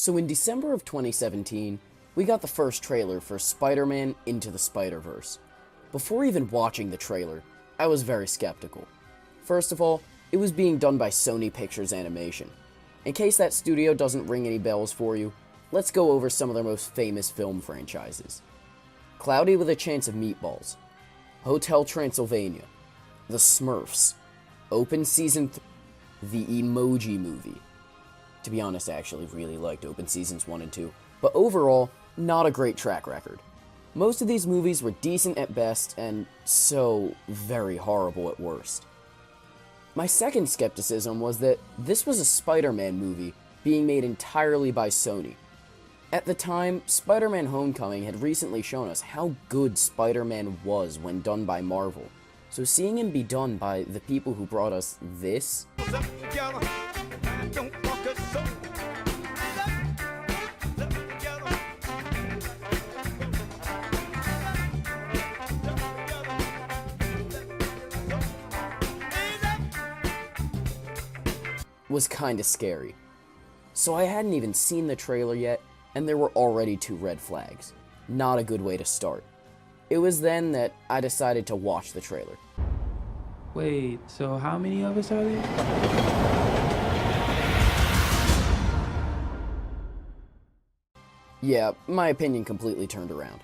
So in December of 2017, we got the first trailer for Spider-Man Into the Spiderverse. Before even watching the trailer, I was very skeptical. First of all, it was being done by Sony Pictures Animation. In case that studio doesn't ring any bells for you, let's go over some of their most famous film franchises. Cloudy with a Chance of Meatballs, Hotel Transylvania, The Smurfs, Open Season 3, The Emoji Movie. To be honest, I actually really liked Open Seasons 1 and 2, but overall, not a great track record. Most of these movies were decent at best, and so very horrible at worst. My second skepticism was that this was a Spider-Man movie being made entirely by Sony. At the time, Spider-Man Homecoming had recently shown us how good Spider-Man was when done by Marvel, so seeing him be done by the people who brought us this was kinda scary. So I hadn't even seen the trailer yet, and there were already 2 red flags. Not a good way to start. It was then that I decided to watch the trailer. Wait, so how many of us are there? Yeah, my opinion completely turned around.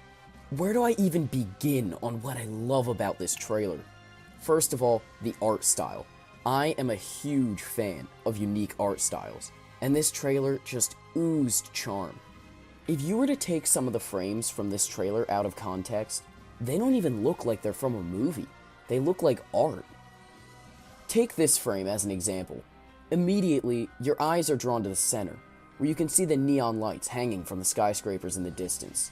Where do I even begin on what I love about this trailer? First of all, the art style. I am a huge fan of unique art styles, and this trailer just oozed charm. If you were to take some of the frames from this trailer out of context, they don't even look like they're from a movie. They look like art. Take this frame as an example. Immediately, your eyes are drawn to the center, where you can see the neon lights hanging from the skyscrapers in the distance.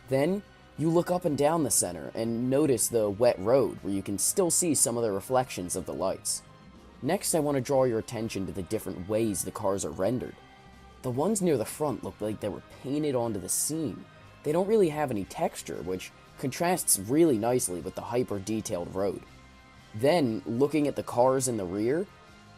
Then, you look up and down the center and notice the wet road, where you can still see some of the reflections of the lights. Next, I want to draw your attention to the different ways the cars are rendered. The ones near the front look like they were painted onto the scene. They don't really have any texture, which contrasts really nicely with the hyper-detailed road. Then, looking at the cars in the rear,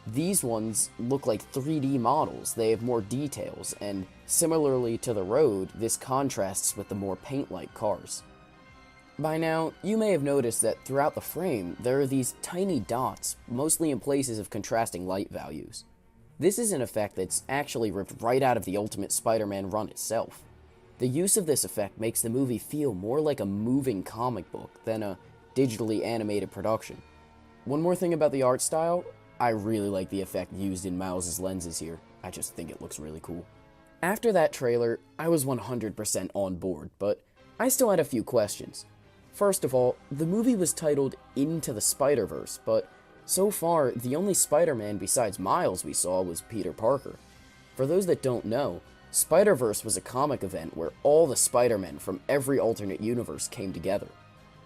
these ones look like 3D models. They have more details, and similarly to the road, this contrasts with the more paint-like cars. By now, you may have noticed that throughout the frame, there are these tiny dots, mostly in places of contrasting light values. This is an effect that's actually ripped right out of the Ultimate Spider-Man run itself. The use of this effect makes the movie feel more like a moving comic book than a digitally animated production. One more thing about the art style, I really like the effect used in Miles' lenses here. I just think it looks really cool. After that trailer, I was 100% on board, but I still had a few questions. First of all, the movie was titled Into the Spiderverse, but so far, the only Spider-Man besides Miles we saw was Peter Parker. For those that don't know, Spiderverse was a comic event where all the Spider-Men from every alternate universe came together.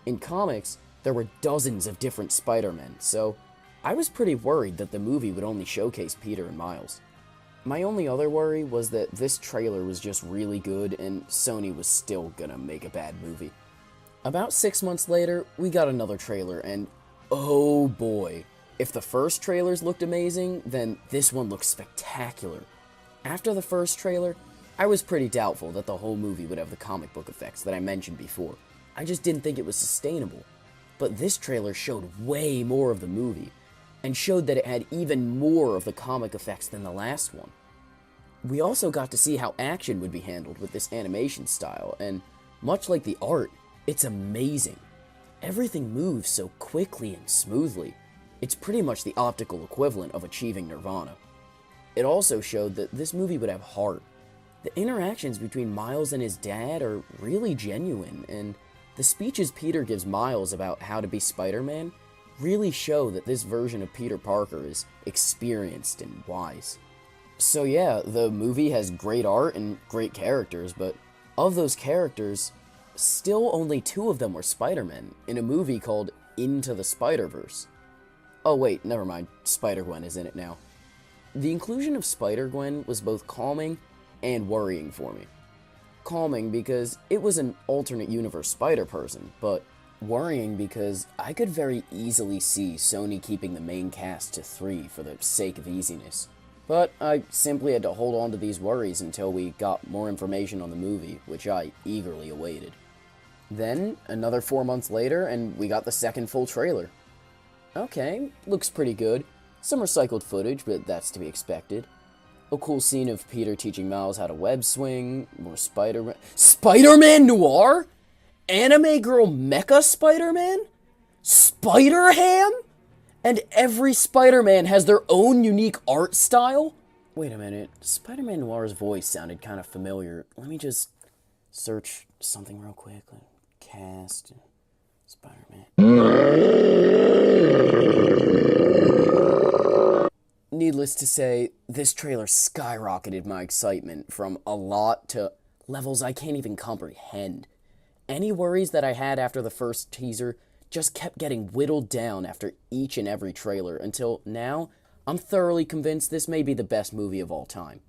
In comics, there were dozens of different Spider-Men, so I was pretty worried that the movie would only showcase Peter and Miles. My only other worry was that this trailer was just really good and Sony was still gonna make a bad movie. About 6 months later, we got another trailer, and oh boy, if the first trailers looked amazing, then this one looks spectacular. After the first trailer, I was pretty doubtful that the whole movie would have the comic book effects that I mentioned before. I just didn't think it was sustainable. But this trailer showed way more of the movie, and showed that it had even more of the comic effects than the last one. We also got to see how action would be handled with this animation style, and much like the art, it's amazing. Everything moves so quickly and smoothly. It's pretty much the optical equivalent of achieving Nirvana. It also showed that this movie would have heart. The interactions between Miles and his dad are really genuine, and the speeches Peter gives Miles about how to be Spider-Man really show that this version of Peter Parker is experienced and wise. So yeah, the movie has great art and great characters, but of those characters, still only 2 of them were Spider-Men in a movie called Into the Spiderverse. Oh wait, never mind, Spider-Gwen is in it now. The inclusion of Spider-Gwen was both calming and worrying for me. Calming because it was an alternate universe Spider-Person, but worrying because I could very easily see Sony keeping the main cast to 3 for the sake of easiness. But I simply had to hold on to these worries until we got more information on the movie, which I eagerly awaited. Then, another 4 months later, and we got the second full trailer. Okay, looks pretty good. Some recycled footage, but that's to be expected. A cool scene of Peter teaching Miles how to web swing, more Spider-Man... Spider-Man Noir? Anime girl mecha Spider-Man? Spider-Ham? And every Spider-Man has their own unique art style? Wait a minute, Spider-Man Noir's voice sounded kind of familiar. Let me just search something real quick. Cast... Spider-Man. Needless to say, this trailer skyrocketed my excitement from a lot to levels I can't even comprehend. Any worries that I had after the first teaser just kept getting whittled down after each and every trailer until now, I'm thoroughly convinced this may be the best movie of all time.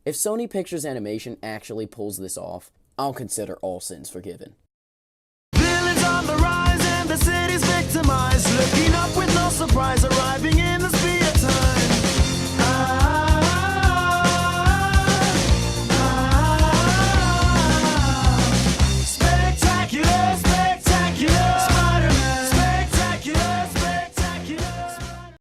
If Sony Pictures Animation actually pulls this off, I'll consider all sins forgiven. Villains on the rise and the city's victimized, looking up with no surprise, arriving in the speed.